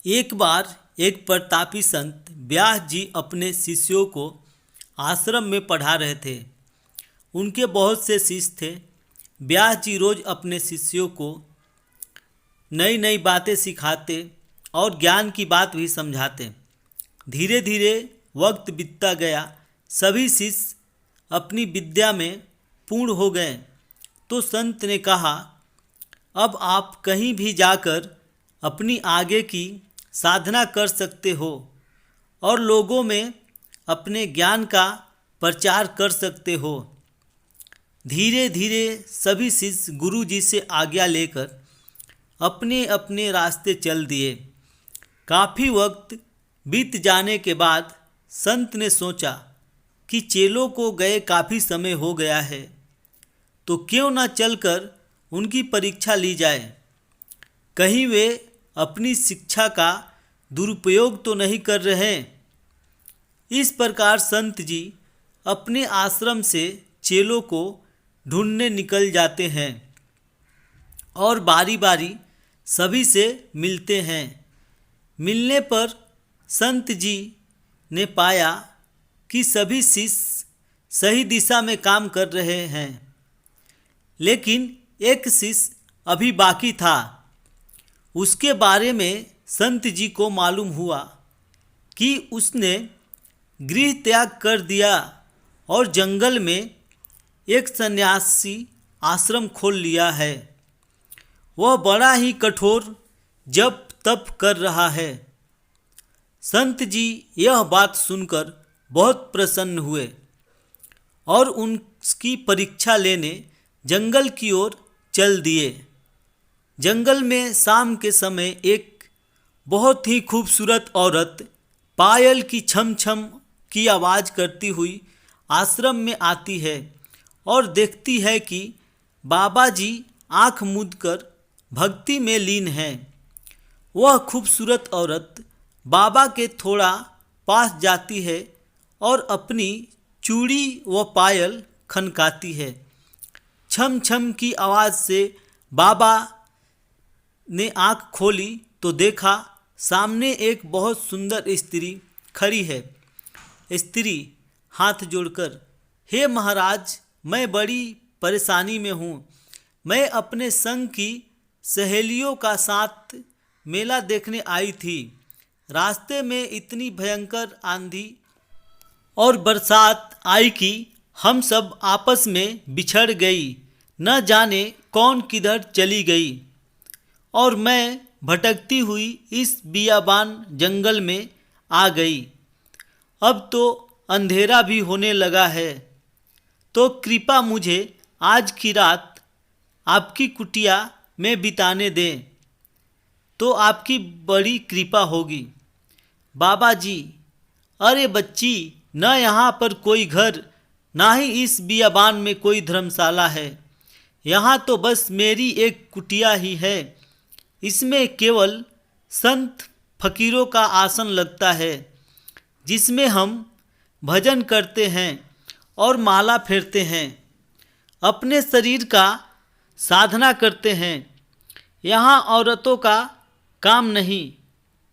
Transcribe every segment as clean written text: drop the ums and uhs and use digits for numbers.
एक बार एक प्रतापी संत व्यास जी अपने शिष्यों को आश्रम में पढ़ा रहे थे। उनके बहुत से शिष्य थे। व्यास जी रोज अपने शिष्यों को नई नई बातें सिखाते और ज्ञान की बात भी समझाते। धीरे धीरे वक्त बीतता गया। सभी शिष्य अपनी विद्या में पूर्ण हो गए तो संत ने कहा, अब आप कहीं भी जाकर अपनी आगे की साधना कर सकते हो और लोगों में अपने ज्ञान का प्रचार कर सकते हो। धीरे धीरे सभी शिष्य गुरु जी से आज्ञा लेकर अपने अपने रास्ते चल दिए। काफ़ी वक्त बीत जाने के बाद संत ने सोचा कि चेलों को गए काफ़ी समय हो गया है, तो क्यों न चलकर उनकी परीक्षा ली जाए। कहीं वे अपनी शिक्षा का दुरुपयोग तो नहीं कर रहे। इस प्रकार संत जी अपने आश्रम से चेलों को ढूंढने निकल जाते हैं और बारी बारी सभी से मिलते हैं। मिलने पर संत जी ने पाया कि सभी शिष्य सही दिशा में काम कर रहे हैं, लेकिन एक शिष्य अभी बाकी था। उसके बारे में संत जी को मालूम हुआ कि उसने गृह त्याग कर दिया और जंगल में एक सन्यासी आश्रम खोल लिया है। वह बड़ा ही कठोर जप तप कर रहा है। संत जी यह बात सुनकर बहुत प्रसन्न हुए और उनकी परीक्षा लेने जंगल की ओर चल दिए। जंगल में शाम के समय एक बहुत ही खूबसूरत औरत पायल की छम छम की आवाज़ करती हुई आश्रम में आती है और देखती है कि बाबा जी आँख मूंदकर भक्ति में लीन हैं। वह खूबसूरत औरत बाबा के थोड़ा पास जाती है और अपनी चूड़ी व पायल खनकाती है। छम छम की आवाज़ से बाबा ने आँख खोली तो देखा सामने एक बहुत सुंदर स्त्री खड़ी है। स्त्री हाथ जोड़कर, हे महाराज, मैं बड़ी परेशानी में हूँ। मैं अपने संग की सहेलियों का साथ मेला देखने आई थी। रास्ते में इतनी भयंकर आंधी और बरसात आई कि हम सब आपस में बिछड़ गई। न जाने कौन किधर चली गई और मैं भटकती हुई इस बियाबान जंगल में आ गई। अब तो अंधेरा भी होने लगा है, तो कृपा मुझे आज की रात आपकी कुटिया में बिताने दें तो आपकी बड़ी कृपा होगी। बाबा जी, अरे बच्ची, न यहाँ पर कोई घर, ना ही इस बियाबान में कोई धर्मशाला है। यहाँ तो बस मेरी एक कुटिया ही है। इसमें केवल संत फकीरों का आसन लगता है, जिसमें हम भजन करते हैं और माला फेरते हैं, अपने शरीर का साधना करते हैं। यहाँ औरतों का काम नहीं।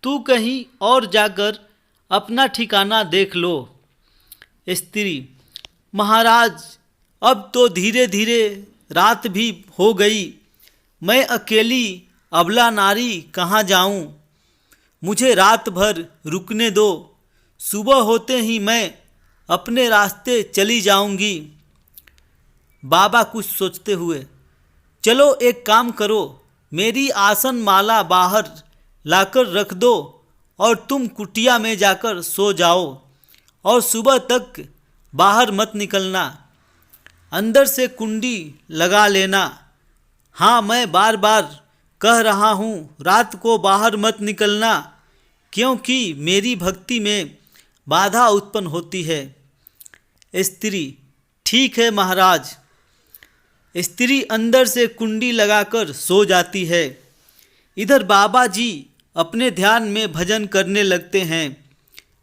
तू कहीं और जाकर अपना ठिकाना देख लो। स्त्री, महाराज, अब तो धीरे धीरे रात भी हो गई। मैं अकेली अबला नारी कहाँ जाऊं? मुझे रात भर रुकने दो। सुबह होते ही मैं अपने रास्ते चली जाऊंगी। बाबा कुछ सोचते हुए, चलो एक काम करो, मेरी आसन माला बाहर लाकर रख दो और तुम कुटिया में जाकर सो जाओ और सुबह तक बाहर मत निकलना। अंदर से कुंडी लगा लेना। हाँ, मैं बार बार कह रहा हूँ, रात को बाहर मत निकलना, क्योंकि मेरी भक्ति में बाधा उत्पन्न होती है। स्त्री, ठीक है महाराज। स्त्री अंदर से कुंडी लगाकर सो जाती है। इधर बाबा जी अपने ध्यान में भजन करने लगते हैं।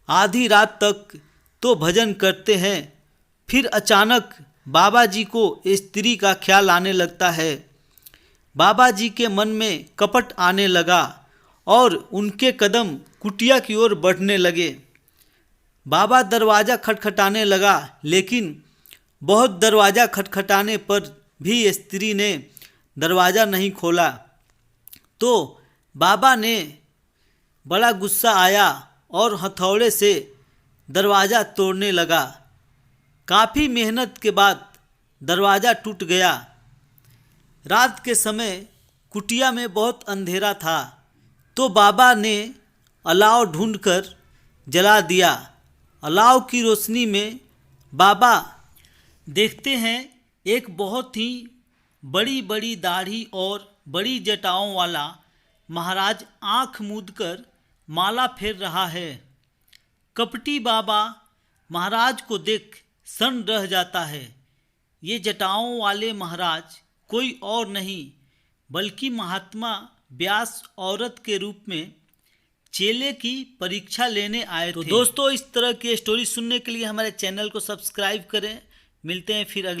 आधी रात तक तो भजन करते हैं। फिर अचानक बाबा जी को स्त्री का ख्याल आने लगता है। बाबा जी के मन में कपट आने लगा और उनके कदम कुटिया की ओर बढ़ने लगे। बाबा दरवाज़ा खटखटाने लगा, लेकिन बहुत दरवाज़ा खटखटाने पर भी स्त्री ने दरवाज़ा नहीं खोला। तो बाबा ने बड़ा गुस्सा आया और हथौड़े से दरवाज़ा तोड़ने लगा। काफ़ी मेहनत के बाद दरवाज़ा टूट गया। रात के समय कुटिया में बहुत अंधेरा था, तो बाबा ने अलाव ढूंढकर जला दिया। अलाव की रोशनी में बाबा देखते हैं एक बहुत ही बड़ी बड़ी दाढ़ी और बड़ी जटाओं वाला महाराज आँख मूंदकर माला फेर रहा है। कपटी बाबा महाराज को देख सन्न रह जाता है। ये जटाओं वाले महाराज कोई और नहीं बल्कि महात्मा व्यास औरत के रूप में चेले की परीक्षा लेने आए थे। तो दोस्तों, इस तरह की स्टोरी सुनने के लिए हमारे चैनल को सब्सक्राइब करें। मिलते हैं फिर अगले